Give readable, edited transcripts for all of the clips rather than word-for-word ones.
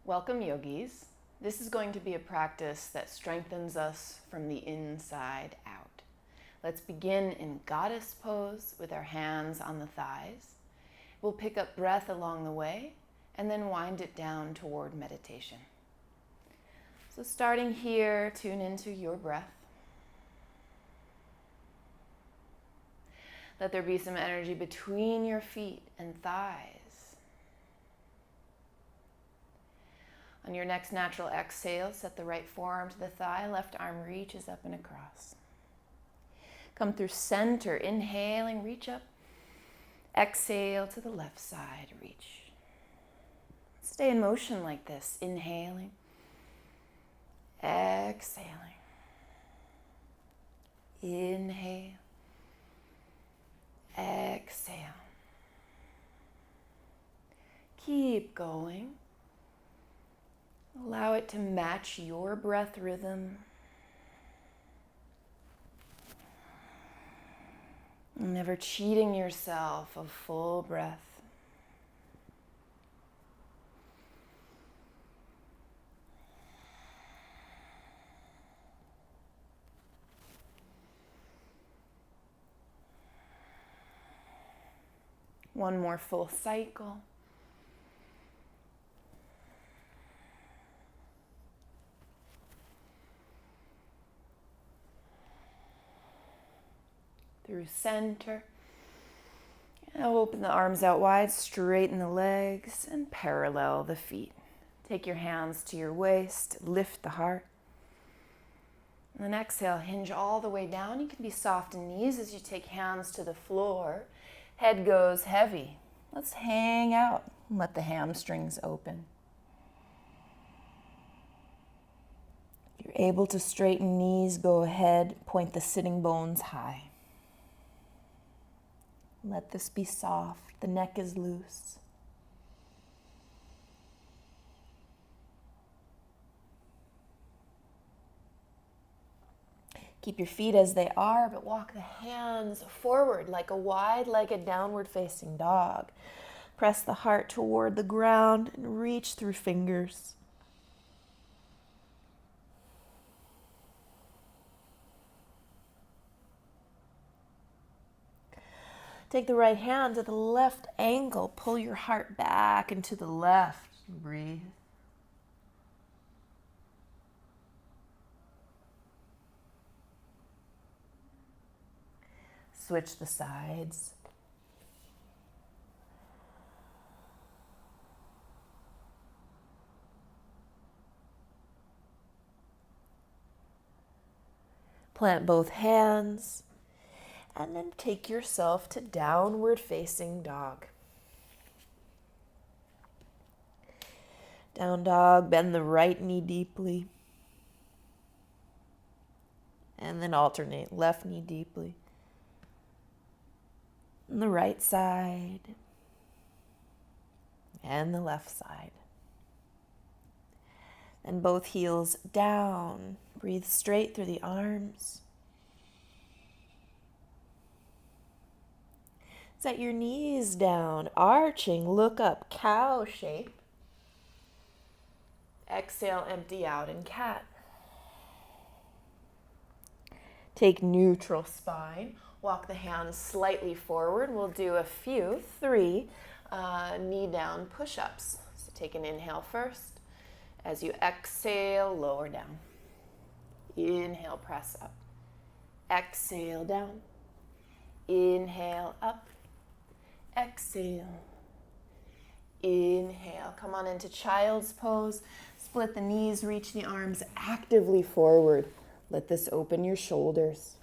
Welcome, yogis. This is going to be a practice that strengthens us from the inside out. Let's begin in goddess pose with our hands on the thighs. We'll pick up breath along the way and then wind it down toward meditation. So starting here, tune into your breath. Let there be some energy between your feet and thighs. On your next natural exhale, set the right forearm to the thigh, left arm reaches up and across. Come through center, inhaling, reach up. Exhale to the left side, reach. Stay in motion like this, inhaling, exhaling. Inhale, exhale. Keep going. Allow it to match your breath rhythm. Never cheating yourself of full breath. One more full cycle. Through center. Now open the arms out wide, straighten the legs, and parallel the feet. Take your hands to your waist, lift the heart. And then exhale, hinge all the way down. You can be soft in knees as you take hands to the floor. Head goes heavy. Let's hang out and let the hamstrings open. If you're able to straighten knees, go ahead, point the sitting bones high. Let this be soft. The neck is loose. Keep your feet as they are, but walk the hands forward like a wide-legged downward-facing dog. Press the heart toward the ground and reach through fingers. Take the right hand to the left ankle. Pull your heart back into the left. Breathe. Switch the sides. Plant both hands. And then take yourself to downward facing dog. Down dog, bend the right knee deeply. And then alternate left knee deeply. And the right side. And the left side. And both heels down. Breathe straight through the arms. Set your knees down, arching, look up, cow shape. Exhale, empty out in cat. Take neutral spine. Walk the hands slightly forward. We'll do a few, 3 knee down push-ups. So take an inhale first. As you exhale, lower down. Inhale, press up. Exhale, down. Inhale, up. Exhale. Inhale. Come on into child's pose. Split the knees, reach the arms actively forward. Let this open your shoulders.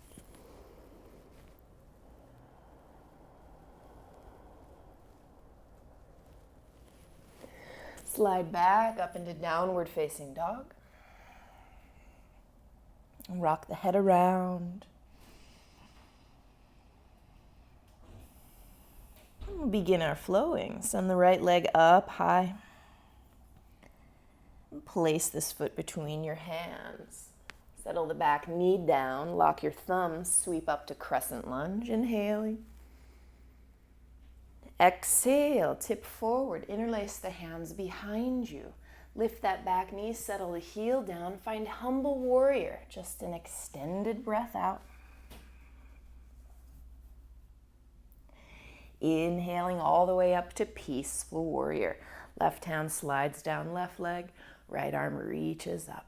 Slide back up into downward facing dog. And rock the head around. We'll begin our flowing. Send the right leg up high. And place this foot between your hands. Settle the back knee down. Lock your thumbs. Sweep up to crescent lunge. Inhaling. Exhale, tip forward, interlace the hands behind you. Lift that back knee, settle the heel down, find humble warrior, just an extended breath out. Inhaling all the way up to peaceful warrior. Left hand slides down left leg, right arm reaches up.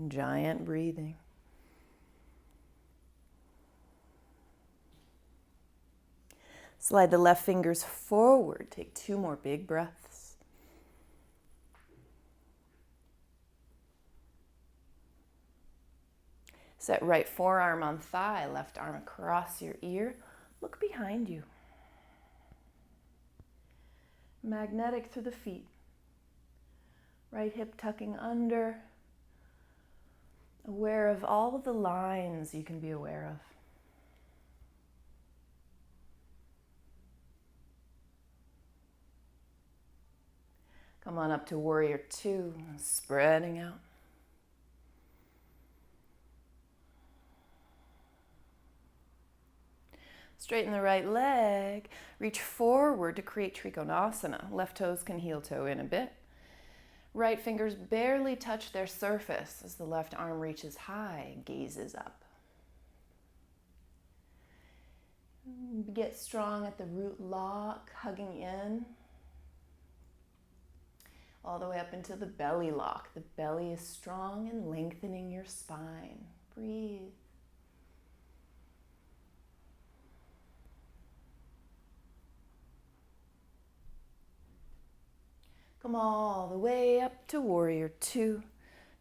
Giant breathing. Slide the left fingers forward. Take 2 more big breaths. Set right forearm on thigh, left arm across your ear. Look behind you. Magnetic through the feet. Right hip tucking under. Aware of all of the lines you can be aware of. Come on up to warrior 2, spreading out. Straighten the right leg, reach forward to create Trikonasana. Left toes can heel toe in a bit. Right fingers barely touch their surface as the left arm reaches high, gazes up. Get strong at the root lock, hugging in. All the way up into the belly lock. The belly is strong and lengthening your spine. Breathe. Come all the way up to warrior 2.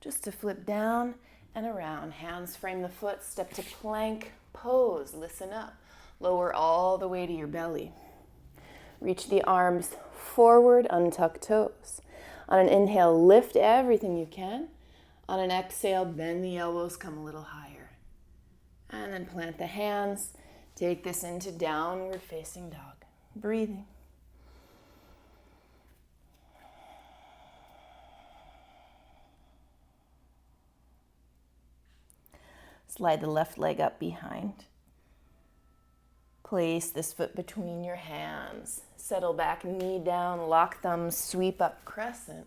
Just to flip down and around. Hands frame the foot, step to plank pose. Listen up. Lower all the way to your belly. Reach the arms forward, untuck toes. On an inhale, lift everything you can. On an exhale, bend the elbows, come a little higher. And then plant the hands. Take this into downward facing dog. Breathing. Slide the left leg up behind. Place this foot between your hands. Settle back, knee down, lock thumbs, sweep up, crescent.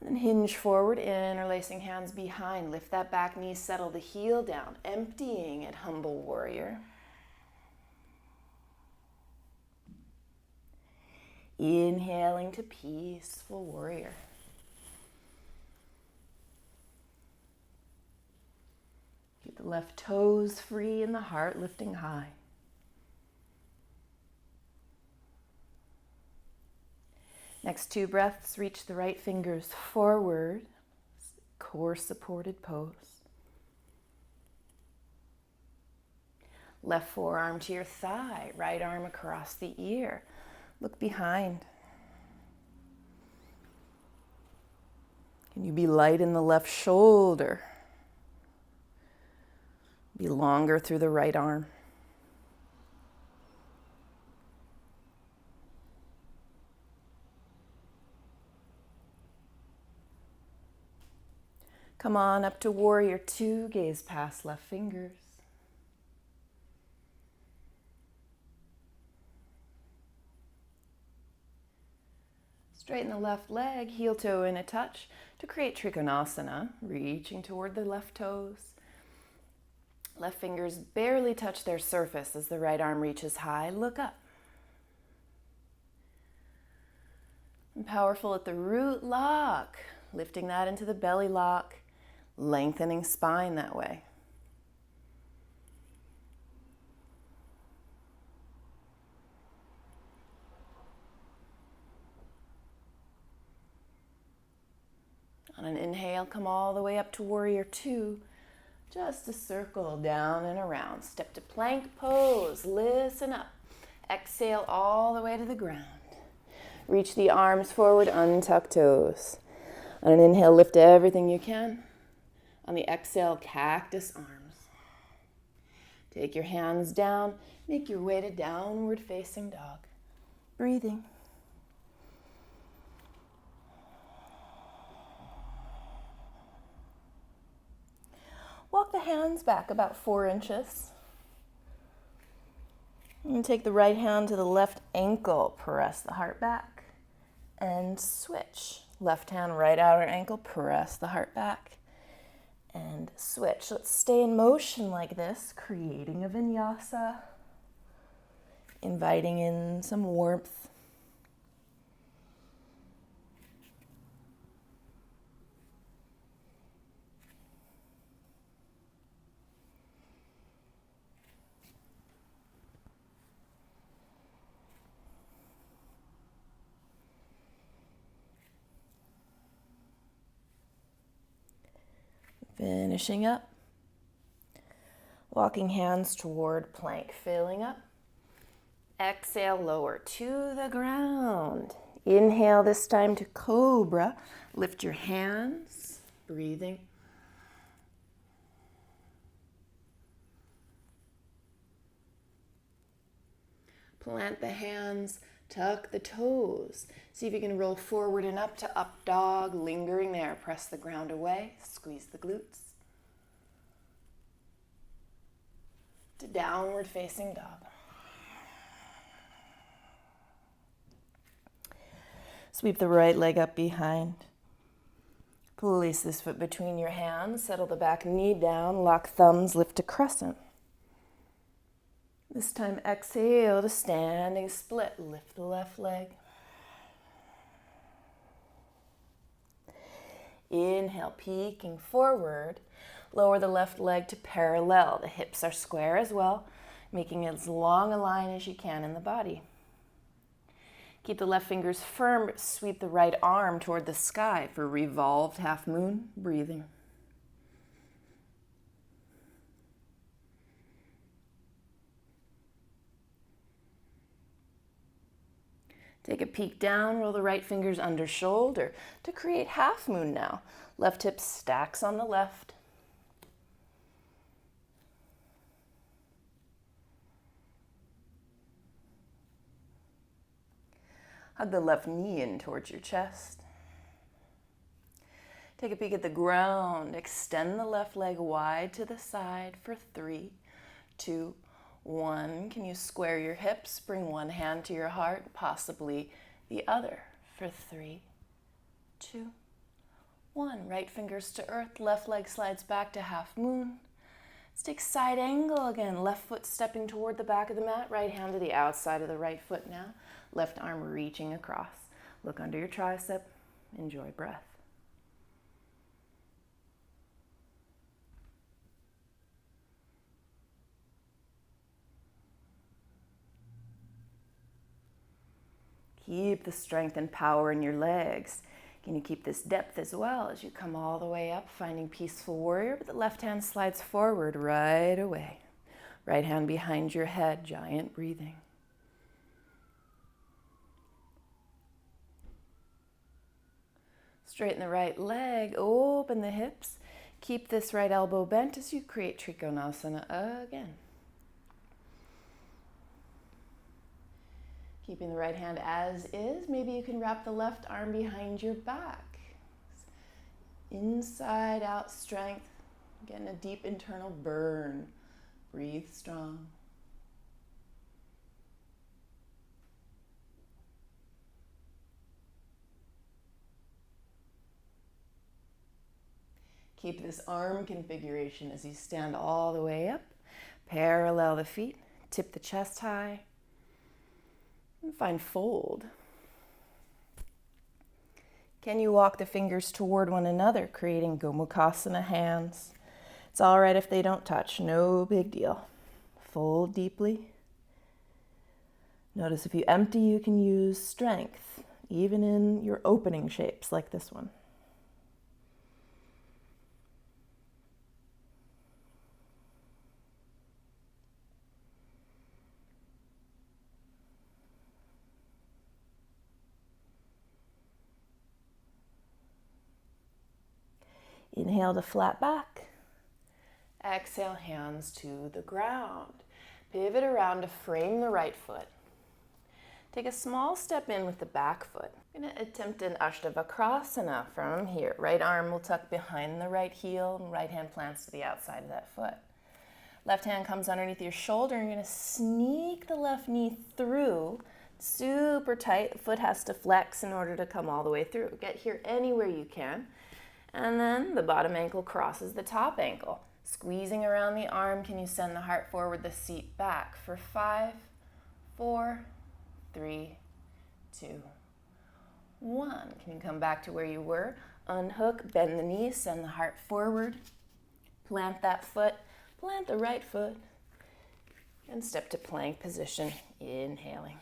And hinge forward, interlacing hands behind. Lift that back knee, settle the heel down, emptying at humble warrior. Inhaling to peaceful warrior. Keep the left toes free and the heart lifting high. Next 2 breaths, reach the right fingers forward, core supported pose. Left forearm to your thigh, right arm across the ear. Look behind. Can you be light in the left shoulder? Be longer through the right arm. Come on up to warrior 2, gaze past left fingers. Straighten the left leg, heel toe in a touch to create Trikonasana, reaching toward the left toes. Left fingers barely touch their surface as the right arm reaches high. Look up. And powerful at the root lock, lifting that into the belly lock, lengthening spine that way. On an inhale, come all the way up to warrior 2. Just a circle down and around. Step to plank pose. Listen up. Exhale all the way to the ground. Reach the arms forward, untuck toes. On an inhale, lift everything you can. On the exhale, cactus arms. Take your hands down. Make your way to downward facing dog. Breathing. Walk the hands back about 4 inches. And take the right hand to the left ankle. Press the heart back. and switch. Left hand, right outer ankle, press the heart back and switch. Let's stay in motion like this, creating a vinyasa, inviting in some warmth. Finishing up. Walking hands toward plank, filling up. Exhale, lower to the ground. Inhale this time to cobra. Lift your hands, breathing. Plant the hands, tuck the toes. See if you can roll forward and up to up dog, lingering there. Press the ground away, squeeze the glutes. To downward facing dog. Sweep the right leg up behind. Place this foot between your hands. Settle the back knee down. Lock thumbs. Lift to crescent. This time exhale to standing split. Lift the left leg. Inhale, peeking forward. Lower the left leg to parallel. The hips are square as well, making as long a line as you can in the body. Keep the left fingers firm, sweep the right arm toward the sky for revolved half moon, breathing. Take a peek down, roll the right fingers under shoulder to create half moon now. Left hip stacks on the left. Hug the left knee in towards your chest. Take a peek at the ground. Extend the left leg wide to the side for 3, 2, 1. Can you square your hips? Bring one hand to your heart, possibly the other for 3, 2, 1. Right fingers to earth. Left leg slides back to half moon. Let's take side angle again. Left foot stepping toward the back of the mat. Right hand to the outside of the right foot now. Left arm reaching across. Look under your tricep. Enjoy breath. Keep the strength and power in your legs. Can you keep this depth as well as you come all the way up, finding peaceful warrior, but the left hand slides forward right away. Right hand behind your head, giant breathing. Straighten the right leg, open the hips. Keep this right elbow bent as you create Trikonasana again. Keeping the right hand as is. Maybe you can wrap the left arm behind your back. Inside out strength. Getting a deep internal burn. Breathe strong. Keep this arm configuration as you stand all the way up. Parallel the feet. Tip the chest high. And find fold. Can you walk the fingers toward one another, creating Gomukhasana hands? It's all right if they don't touch, no big deal. Fold deeply. Notice if you empty, you can use strength, even in your opening shapes like this one. Inhale to flat back. Exhale, hands to the ground. Pivot around to frame the right foot. Take a small step in with the back foot. I'm going to attempt an Ashtavakrasana from here. Right arm will tuck behind the right heel, and right hand plants to the outside of that foot. Left hand comes underneath your shoulder, and you're going to sneak the left knee through Super tight. The foot has to flex in order to come all the way through. Get here anywhere you can. And then the bottom ankle crosses the top ankle. Squeezing around the arm, can you send the heart forward, the seat back for 5, 4, 3, 2, 1. Can you come back to where you were? Unhook, bend the knees, send the heart forward. Plant that foot, plant the right foot, and step to plank position, inhaling.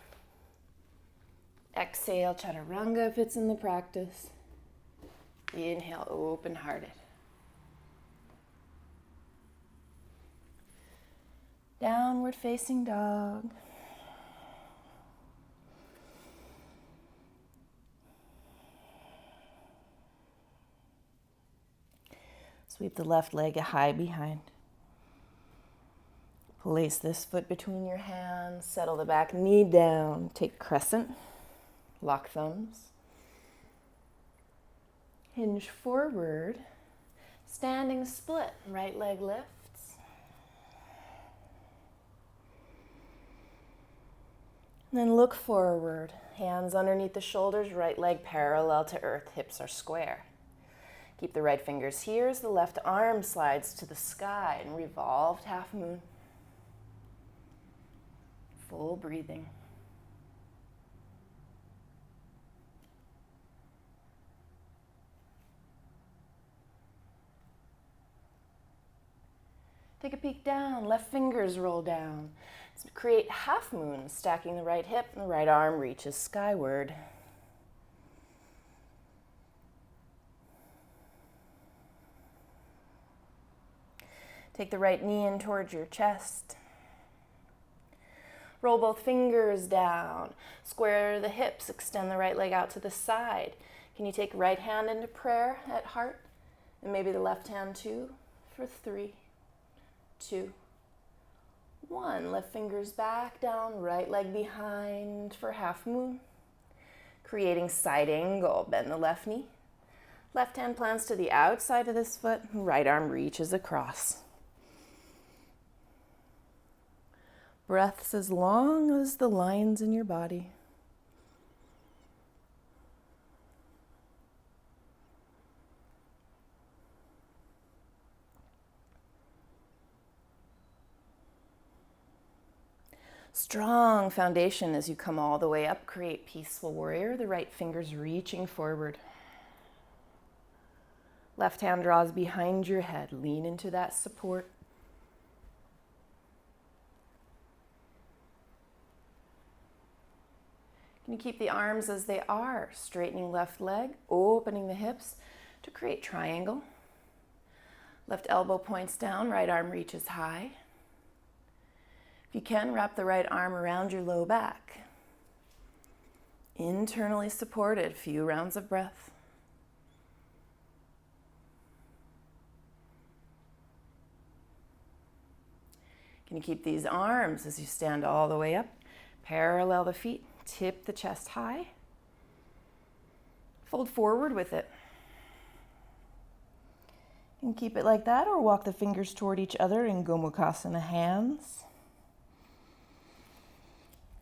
Exhale, chaturanga if it's in the practice. Inhale, open-hearted. Downward facing dog. Sweep the left leg high behind. Place this foot between your hands. Settle the back knee down. Take crescent. Lock thumbs. Hinge forward. Standing split. Right leg lifts. And then look forward. Hands underneath the shoulders. Right leg parallel to earth. Hips are square. Keep the right fingers here as the left arm slides to the sky and revolved half moon. Full breathing. Take a peek down, left fingers roll down. So create half moon, stacking the right hip and the right arm reaches skyward. Take the right knee in towards your chest. Roll both fingers down. Square the hips, extend the right leg out to the side. Can you take right hand into prayer at heart? And maybe the left hand too, for 3, 2, 1. Left fingers back down, right leg behind for half moon. Creating side angle, bend the left knee. Left hand plants to the outside of this foot, right arm reaches across. Breaths as long as the lines in your body. Strong foundation as you come all the way up. Create peaceful warrior, the right fingers reaching forward. Left hand draws behind your head. Lean into that support. Can you keep the arms as they are? Straightening left leg, opening the hips to create triangle. Left elbow points down, right arm reaches high. If you can, wrap the right arm around your low back. Internally supported, few rounds of breath. Can you keep these arms as you stand all the way up? Parallel the feet. Tip the chest high. Fold forward with it. You can keep it like that or walk the fingers toward each other in Gomukhasana hands.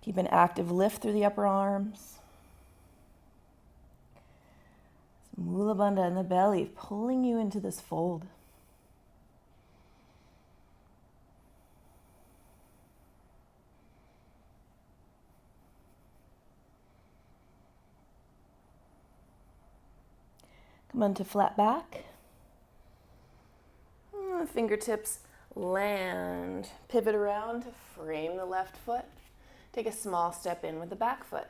Keep an active lift through the upper arms. Mula Bandha in the belly, pulling you into this fold. Come onto flat back. Fingertips land. Pivot around to frame the left foot. Take a small step in with the back foot.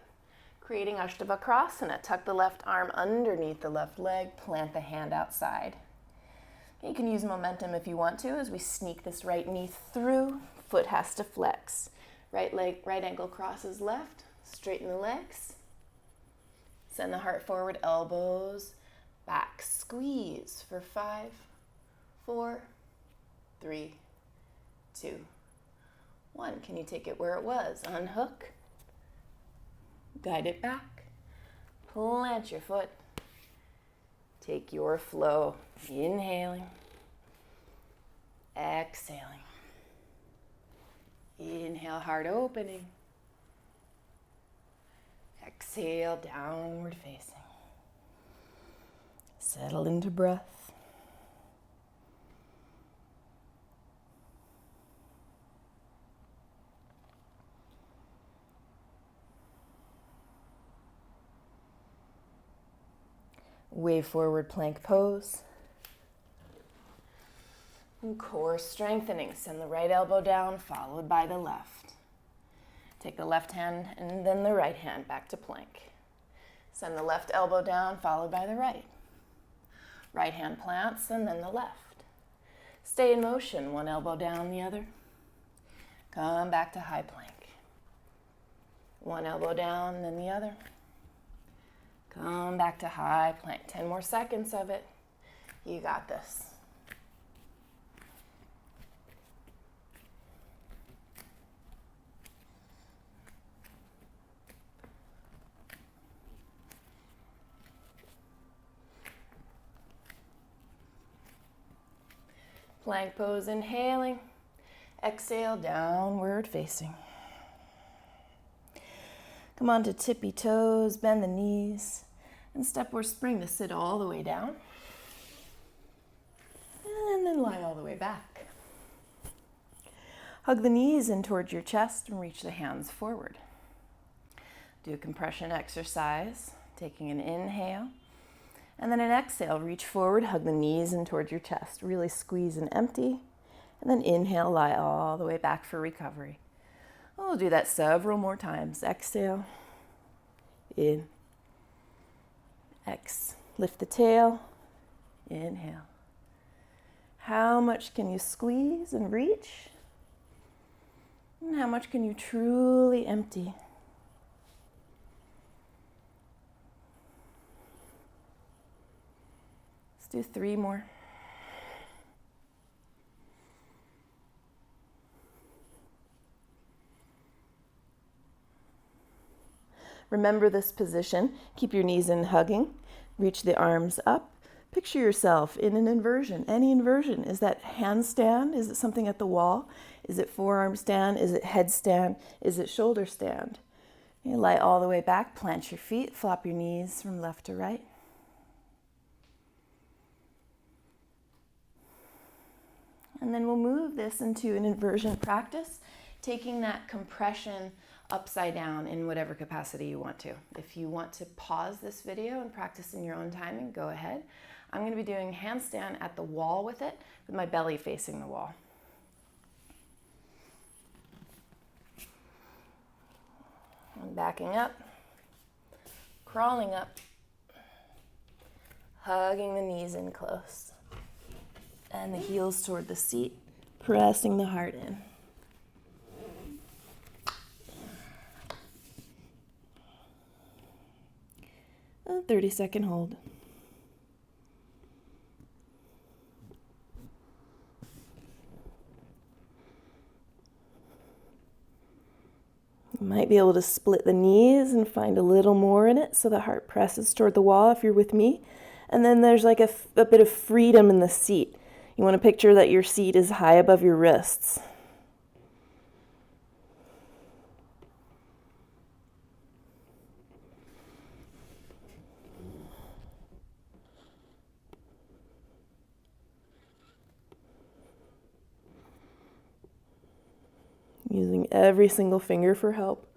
Creating Ashtavakrasana. Tuck the left arm underneath the left leg. Plant the hand outside. You can use momentum if you want to as we sneak this right knee through. Foot has to flex. Right leg, right ankle crosses left. Straighten the legs. Send the heart forward, elbows back. Squeeze for 5, 4, 3, 2, 1. Can you take it where it was? Unhook. Guide it back. Plant your foot. Take your flow. Inhaling. Exhaling. Inhale, heart opening. Exhale, downward facing. Settle into breath. Wave forward plank pose. And core strengthening. Send the right elbow down, followed by the left. Take the left hand and then the right hand back to plank. Send the left elbow down, followed by the right. Right hand plants and then the left. Stay in motion, one elbow down, the other. Come back to high plank. One elbow down, then the other. Come back to high plank. 10 more seconds of it. You got this. Plank pose, inhaling. Exhale, downward facing. Come on to tippy toes, bend the knees, and step or spring to sit all the way down. And then lie all the way back. Hug the knees in towards your chest and reach the hands forward. Do a compression exercise, taking an inhale. And then an exhale, reach forward, hug the knees in towards your chest. Really squeeze and empty. And then inhale, lie all the way back for recovery. We'll do that several more times. Exhale, in, X. Lift the tail, inhale. How much can you squeeze and reach? And how much can you truly empty? Do 3 more. Remember this position. Keep your knees in hugging. Reach the arms up. Picture yourself in an inversion. Any inversion. Is that handstand? Is it something at the wall? Is it forearm stand? Is it headstand? Is it shoulder stand? You lie all the way back. Plant your feet. Flop your knees from left to right. And then we'll move this into an inversion practice, taking that compression upside down in whatever capacity you want to. If you want to pause this video and practice in your own timing, go ahead. I'm going to be doing handstand at the wall with it, with my belly facing the wall. I'm backing up, crawling up, hugging the knees in close. And the heels toward the seat, pressing the heart in. A 30-second hold. You might be able to split the knees and find a little more in it so the heart presses toward the wall if you're with me. And then there's like a bit of freedom in the seat. You want to picture that your seat is high above your wrists. Using every single finger for help.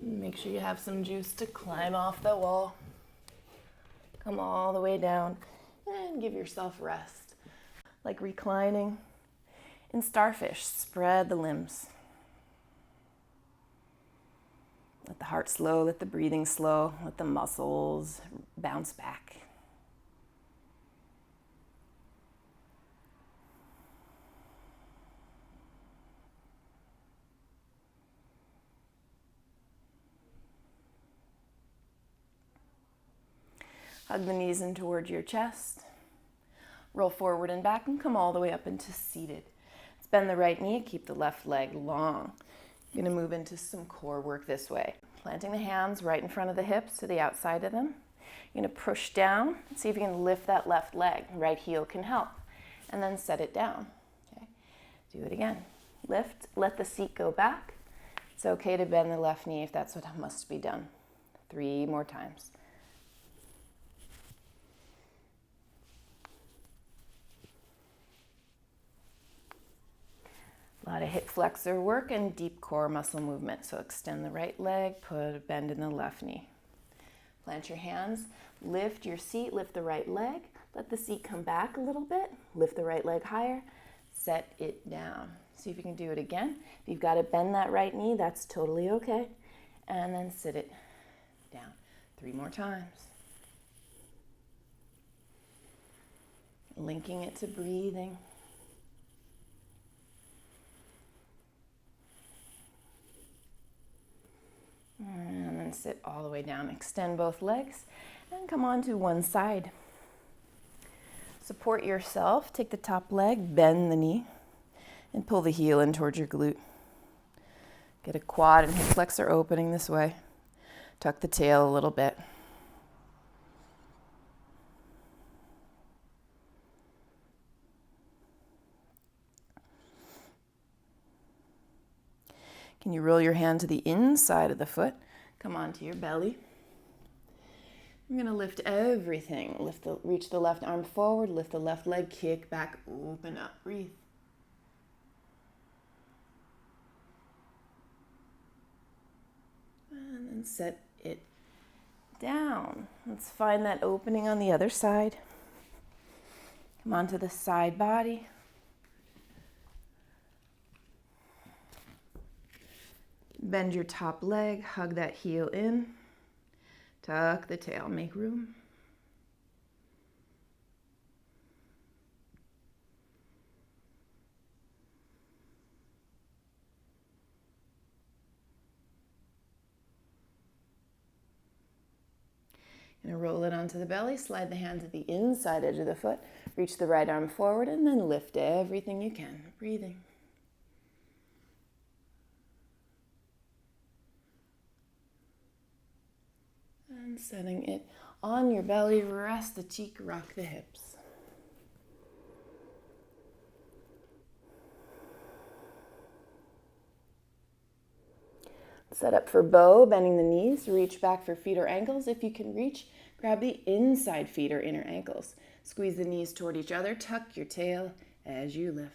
Make sure you have some juice to climb off the wall. Come all the way down and give yourself rest. Like reclining in starfish, spread the limbs. Let the heart slow, let the breathing slow, let the muscles bounce back. Hug the knees in toward your chest. Roll forward and back and come all the way up into seated. Let's bend the right knee, keep the left leg long. You're going to move into some core work this way. Planting the hands right in front of the hips to the outside of them. You're going to push down. See if you can lift that left leg. Right heel can help. And then set it down. Okay. Do it again. Lift, let the seat go back. It's okay to bend the left knee if that's what must be done. 3 more times. A lot of hip flexor work and deep core muscle movement. So extend the right leg, put a bend in the left knee. Plant your hands, lift your seat, lift the right leg, let the seat come back a little bit, lift the right leg higher, set it down. See if you can do it again. If you've got to bend that right knee, that's totally okay. And then sit it down. 3 more times. Linking it to breathing. And then sit all the way down. Extend both legs and come on to one side. Support yourself. Take the top leg, bend the knee, and pull the heel in towards your glute. Get a quad and hip flexor opening this way. Tuck the tail a little bit. Can you roll your hand to the inside of the foot? Come onto your belly. I'm going to lift everything. Reach the left arm forward, lift the left leg, kick back, open up, breathe. And then set it down. Let's find that opening on the other side. Come onto the side body. Bend your top leg, hug that heel in, tuck the tail, make room. Gonna roll it onto the belly, slide the hand to the inside edge of the foot, reach the right arm forward, and then lift everything you can, breathing. And setting it on your belly, rest the cheek, rock the hips. Set up for bow, bending the knees, reach back for feet or ankles. If you can reach, grab the inside feet or inner ankles. Squeeze the knees toward each other, tuck your tail as you lift.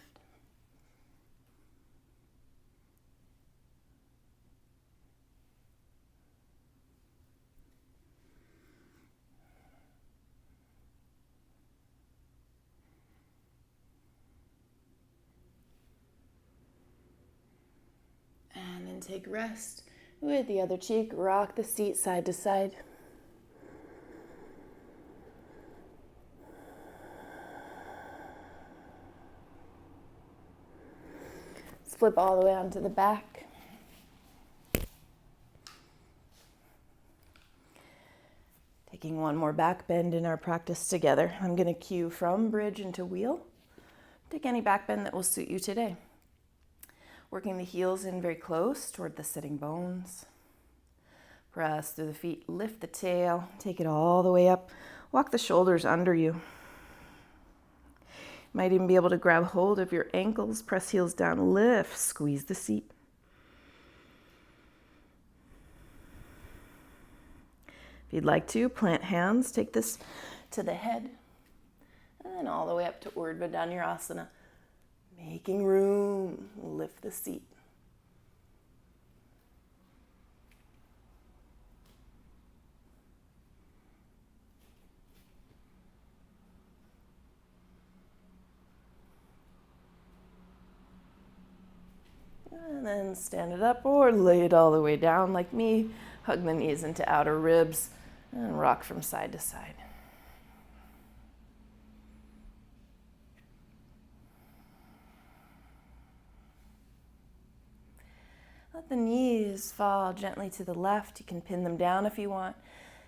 And then take rest. With the other cheek, rock the seat side to side. Let's flip all the way onto the back. Taking one more back bend in our practice together. I'm going to cue from bridge into wheel. Take any back bend that will suit you today. Working the heels in very close toward the sitting bones. Press through the feet, lift the tail, take it all the way up. Walk the shoulders under you. Might even be able to grab hold of your ankles, press heels down, lift, squeeze the seat. If you'd like to, plant hands, take this to the head, and then all the way up to Urdhva Dhanurasana. Making room, lift the seat. And then stand it up or lay it all the way down like me. Hug the knees into outer ribs and rock from side to side. Let the knees fall gently to the left. You can pin them down if you want.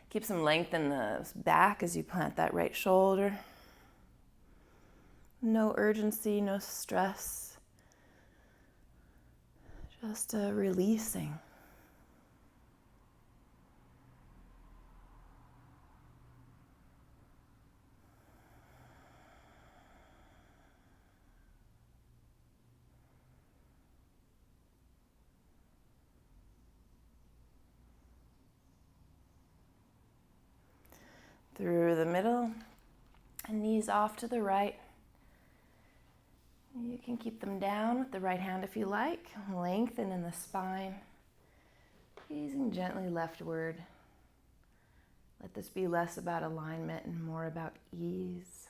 Keep some length in the back as you plant that right shoulder. No urgency, no stress. Just releasing. through the middle, and knees off to the right. You can keep them down with the right hand if you like. Lengthen in the spine, gazing gently leftward. Let this be less about alignment and more about ease.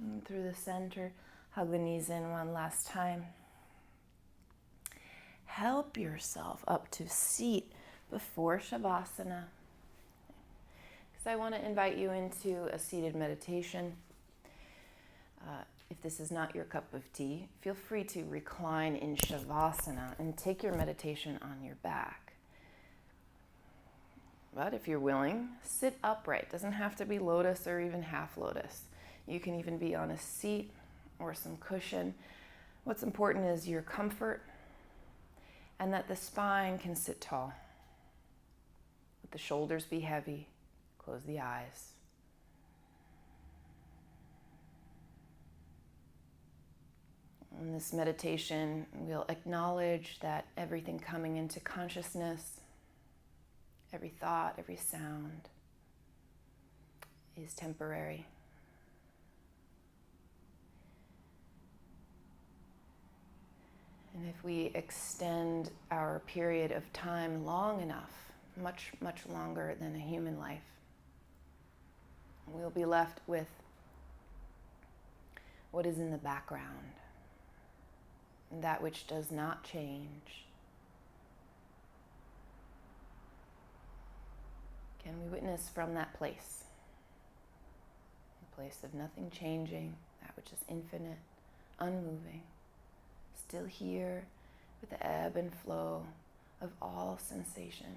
And through the center, hug the knees in one last time. Help yourself up to seat before Shavasana. Because I want to invite you into a seated meditation. If this is not your cup of tea, feel free to recline in Shavasana and take your meditation on your back. But if you're willing, sit upright. Doesn't have to be lotus or even half lotus. You can even be on a seat or some cushion. What's important is your comfort and that the spine can sit tall. Let the shoulders be heavy. Close the eyes. In this meditation, we'll acknowledge that everything coming into consciousness, every thought, every sound, is temporary. And if we extend our period of time long enough, much, much longer than a human life, we'll be left with what is in the background, that which does not change. Can we witness from that place? A place of nothing changing, that which is infinite, unmoving, still here with the ebb and flow of all sensation.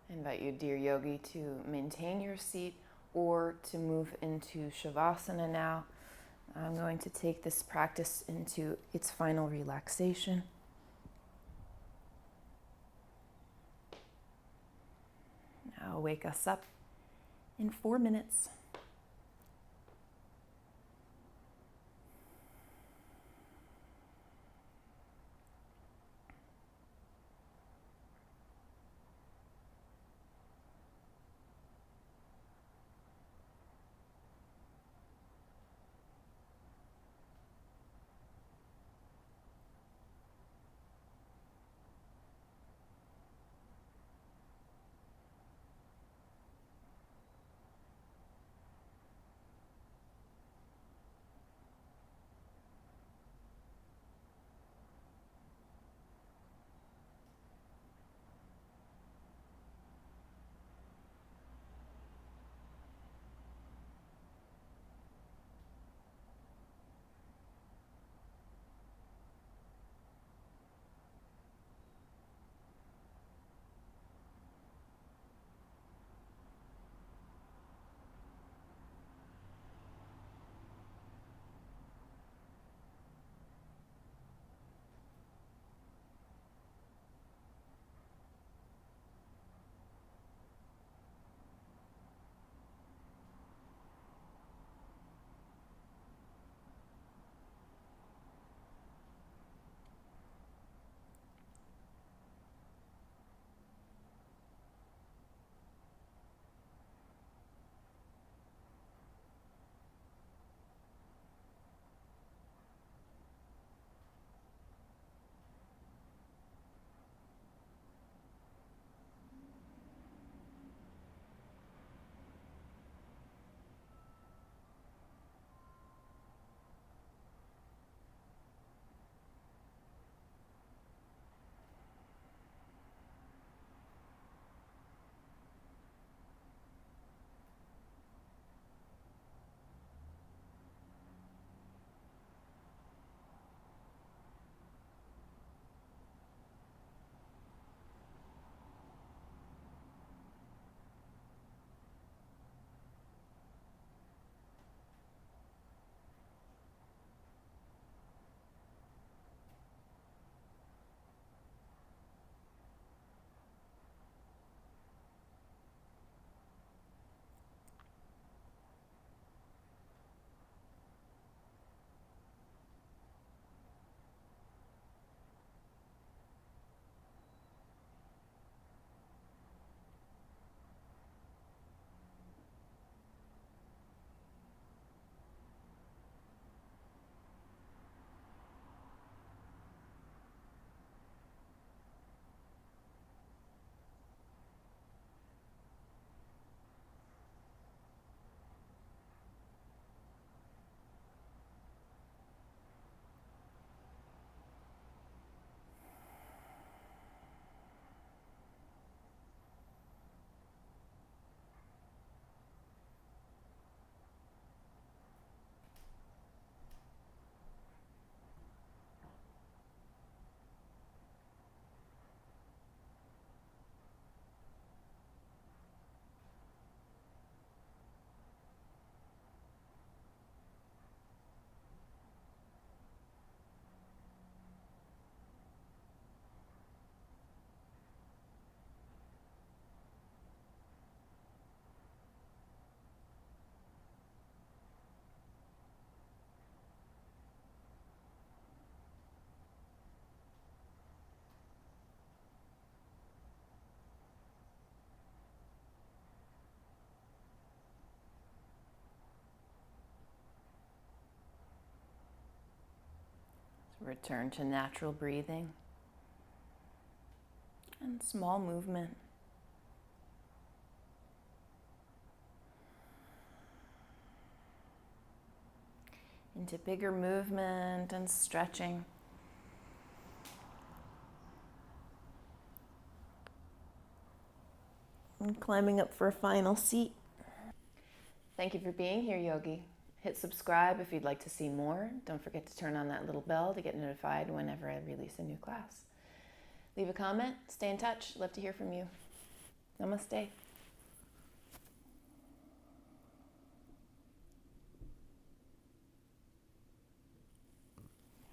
I invite you, dear yogi, to maintain your seat or to move into Shavasana now. I'm going to take this practice into its final relaxation. Now wake us up in 4 minutes. Return to natural breathing and small movement. Into bigger movement and stretching. And climbing up for a final seat. Thank you for being here, yogi. Hit subscribe if you'd like to see more. Don't forget to turn on that little bell to get notified whenever I release a new class. Leave a comment, stay in touch. Love to hear from you. Namaste.